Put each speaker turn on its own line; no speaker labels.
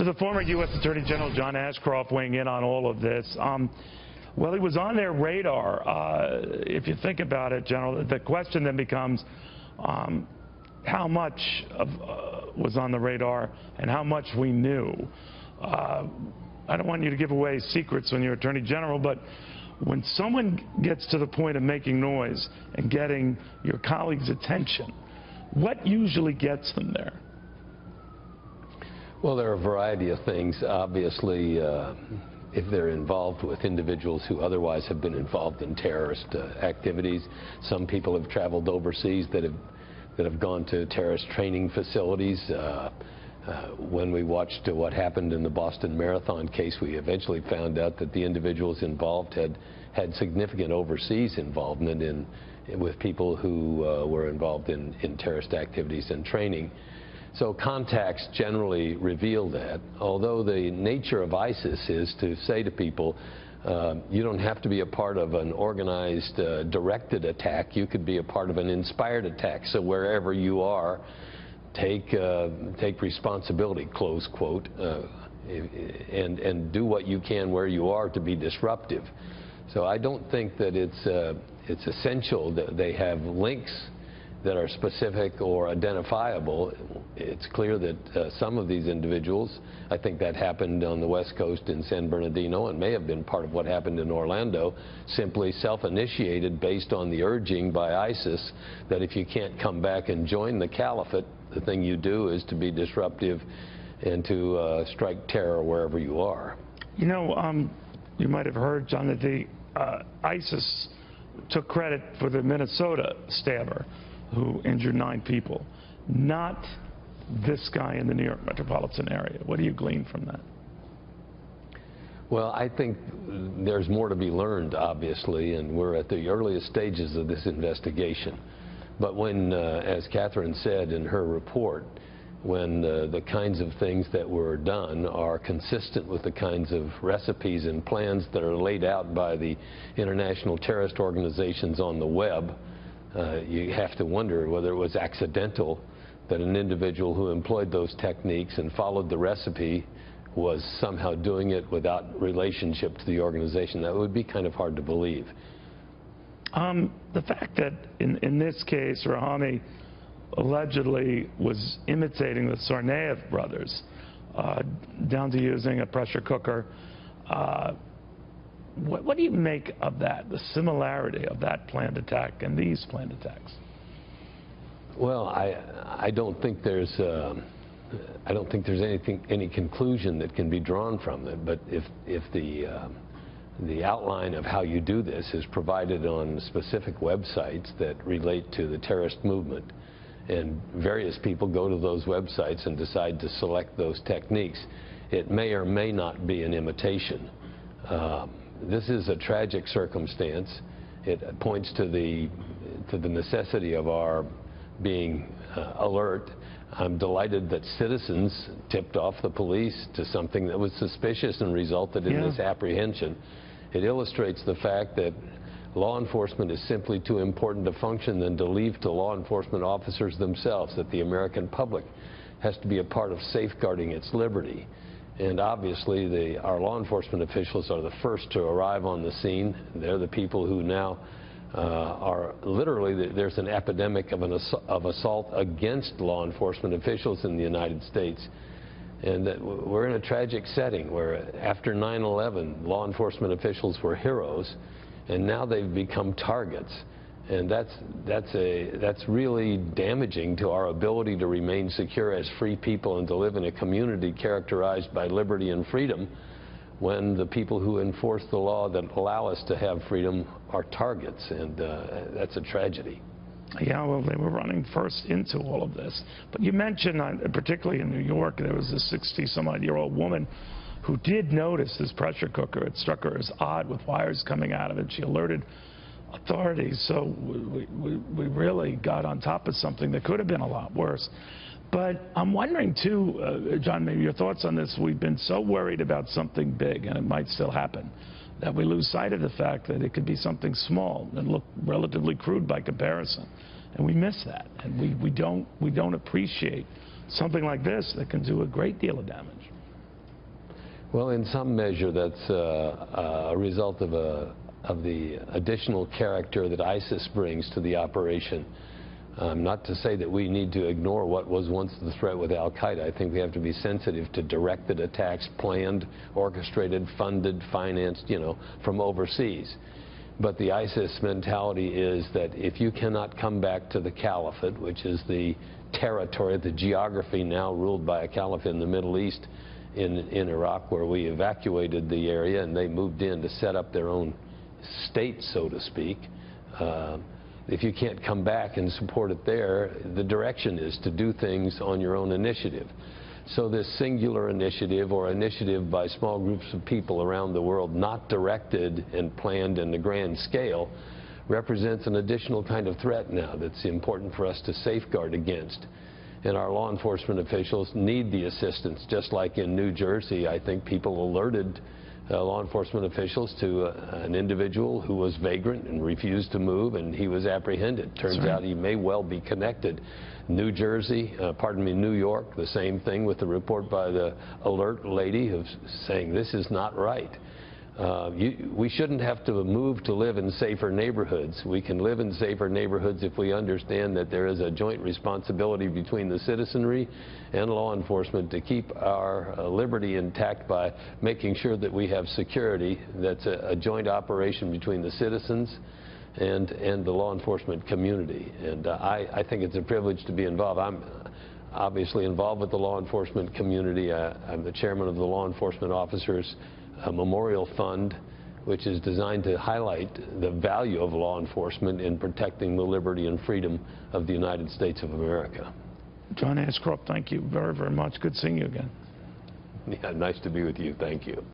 So the former U.S. Attorney General John Ashcroft weighing in on all of this. Well, he was on their radar. If you think about it, General, the question then becomes how much was on the radar and how much we knew. I don't want you to give away secrets when you're Attorney General, but when someone gets to the point of making noise and getting your colleagues' attention, what usually gets them there?
Well, there are a variety of things. Obviously, if they're involved with individuals who otherwise have been involved in terrorist activities. Some people have traveled overseas that have gone to terrorist training facilities. When we watched what happened in the Boston Marathon case, we eventually found out that the individuals involved had significant overseas involvement with people who were involved in terrorist activities and training. So contacts generally reveal that, although the nature of ISIS is to say to people, you don't have to be a part of an organized, directed attack. You could be a part of an inspired attack. So wherever you are, take responsibility, close quote, and do what you can where you are to be disruptive. So I don't think that it's essential that they have links that are specific or identifiable. It's clear that some of these individuals, I think that happened on the West Coast in San Bernardino and may have been part of what happened in Orlando, simply self-initiated based on the urging by ISIS that if you can't come back and join the caliphate, the thing you do is to be disruptive and to strike terror wherever you are.
You know, you might have heard, John, that the ISIS took credit for the Minnesota stabber who injured 9 people, not this guy in the New York metropolitan area. What do you glean from that?
Well, I think there's more to be learned, obviously, and we're at the earliest stages of this investigation. But when, as Catherine said in her report, when the kinds of things that were done are consistent with the kinds of recipes and plans that are laid out by the international terrorist organizations on the web, you have to wonder whether it was accidental that an individual who employed those techniques and followed the recipe was somehow doing it without relationship to the organization. That would be kind of hard to believe.
The fact that in this case, Rahami allegedly was imitating the Tsarnaev brothers, down to using a pressure cooker. What do you make of that, the similarity of that planned attack and these planned attacks?
Well, I don't think there's any conclusion that can be drawn from it. But if the outline of how you do this is provided on specific websites that relate to the terrorist movement, and various people go to those websites and decide to select those techniques, it may or may not be an imitation. This is a tragic circumstance. It points to the necessity of our being alert. I'm delighted that citizens tipped off the police to something that was suspicious and resulted in this apprehension. It illustrates the fact that law enforcement is simply too important to function than to leave to law enforcement officers themselves, that the American public has to be a part of safeguarding its liberty. And obviously, our law enforcement officials are the first to arrive on the scene. They're the people who now are literally, there's an epidemic of assault against law enforcement officials in the United States. And that we're in a tragic setting where after 9/11, law enforcement officials were heroes, and now they've become targets. And that's really damaging to our ability to remain secure as free people and to live in a community characterized by liberty and freedom when the people who enforce the law that allow us to have freedom are targets, and that's a tragedy.
Yeah, well, they were running first into all of this. But you mentioned, particularly in New York, there was a 60-some-odd-year-old woman who did notice this pressure cooker. It struck her as odd with wires coming out of it. She alerted authorities, so we really got on top of something that could have been a lot worse. But I'm wondering too, John, maybe your thoughts on this. We've been so worried about something big, and it might still happen, that we lose sight of the fact that it could be something small and look relatively crude by comparison, and we miss that, and we don't appreciate something like this that can do a great deal of damage.
Well, in some measure, that's a result of the additional character that ISIS brings to the operation. Not to say that we need to ignore what was once the threat with al-Qaeda. I think we have to be sensitive to directed attacks, planned, orchestrated, funded, financed, from overseas. But the ISIS mentality is that if you cannot come back to the caliphate, which is the territory, the geography now ruled by a caliphate in the Middle East, in Iraq, where we evacuated the area and they moved in to set up their own state, so to speak. If you can't come back and support it there, the direction is to do things on your own initiative. So this singular initiative, or initiative by small groups of people around the world, not directed and planned in the grand scale, represents an additional kind of threat now that's important for us to safeguard against. And our law enforcement officials need the assistance. Just like in New Jersey, I think people alerted law enforcement officials to an individual who was vagrant and refused to move, and he was apprehended. Turns out he may well be connected. New York, the same thing with the report by the alert lady who's saying this is not right. We shouldn't have to move to live in safer neighborhoods. We can live in safer neighborhoods if we understand that there is a joint responsibility between the citizenry and law enforcement to keep our liberty intact by making sure that we have security. That's a joint operation between the citizens and the law enforcement community. And I think it's a privilege to be involved. I'm obviously involved with the law enforcement community. I'm the chairman of the Law Enforcement Officers Memorial Fund, which is designed to highlight the value of law enforcement in protecting the liberty and freedom of the United States of America.
John Ashcroft, thank you very, very much. Good seeing you again.
Yeah, nice to be with you. Thank you.